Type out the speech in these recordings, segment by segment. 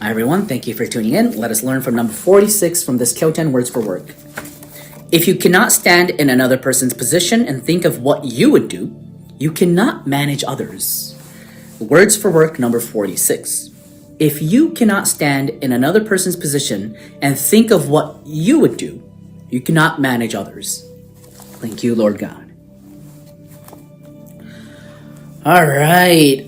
Hi everyone, thank you for tuning in. Let us learn from number 46 from this Kyoten Words for Work. If you cannot stand in another person's position and think of what you would do, you cannot manage others. Words for work number 46. If you cannot stand in another person's position and think of what you would do, you cannot manage others. Thank you, Lord God. All right,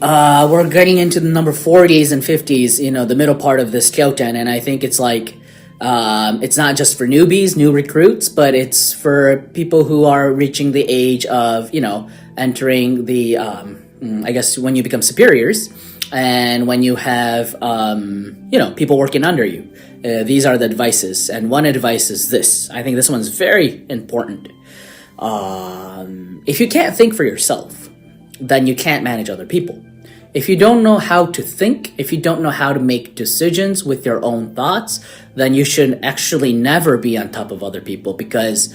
we're getting into the number 40s and 50s, the middle part of this Kyoten, and I think it's like, it's not just for newbies, new recruits, but it's for people who are reaching the age of, entering the, I guess when you become superiors, and when you have, people working under you. These are the advices, and one advice is this. I think this one's very important. If you can't think for yourself, then you can't manage other people. If you don't know how to think, if you don't know how to make decisions with your own thoughts, then you should actually never be on top of other people because,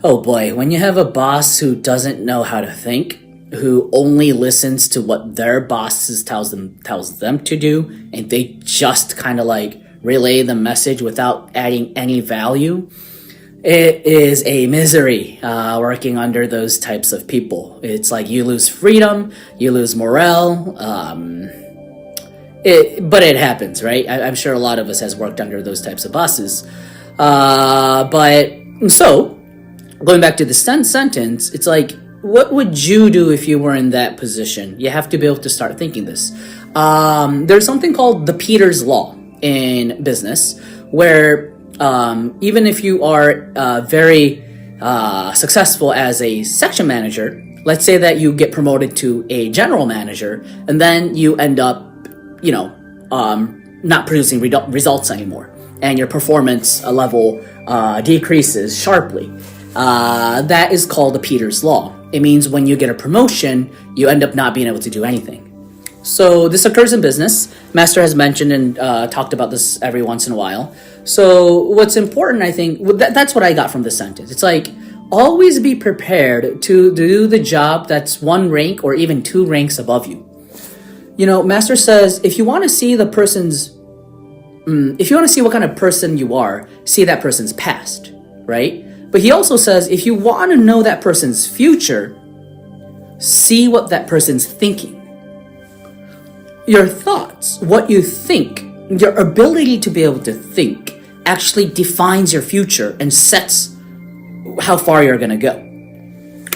oh boy, when you have a boss who doesn't know how to think, who only listens to what their bosses tells them to do, and they just kind of like relay the message without adding any value, it is a misery working under those types of people. It's like you lose freedom, you lose morale, but it happens, right? I'm sure a lot of us has worked under those types of bosses. But so, going back to the sentence, it's like, what would you do if you were in that position? You have to be able to start thinking this. There's something called the Peter's Law in business, where even if you are very successful as a section manager, let's say that you get promoted to a general manager, and then you end up, not producing results anymore, and your performance level decreases sharply. That is called the Peter's Law. It means when you get a promotion, you end up not being able to do anything. So this occurs in business. Master has mentioned and talked about this every once in a while. So what's important, I think, that's what I got from this sentence. It's like, always be prepared to do the job that's one rank or even two ranks above you. Master says, if you want to see what kind of person you are, see that person's past, right? But he also says, if you want to know that person's future, see what that person's thinking. Your thoughts, what you think, your ability to be able to think actually defines your future and sets how far you're going to go.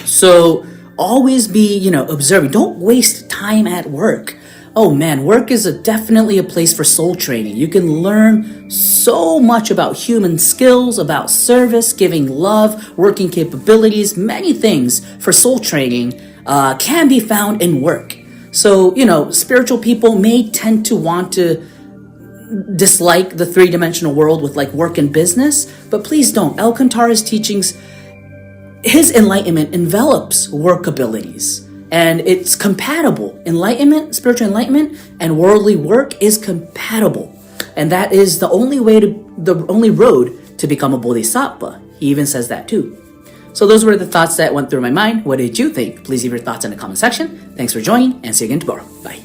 So always be, observing. Don't waste time at work. Oh man, work is definitely a place for soul training. You can learn so much about human skills, about service, giving love, working capabilities, many things for soul training can be found in work. So, spiritual people may tend to want to dislike the three-dimensional world with like work and business, but please don't. Alcantara's teachings, his enlightenment envelops work abilities. And it's compatible. Spiritual enlightenment, and worldly work is compatible. And that is the only road to become a bodhisattva. He even says that too. So those were the thoughts that went through my mind. What did you think? Please leave your thoughts in the comment section. Thanks for joining, and see you again tomorrow. Bye.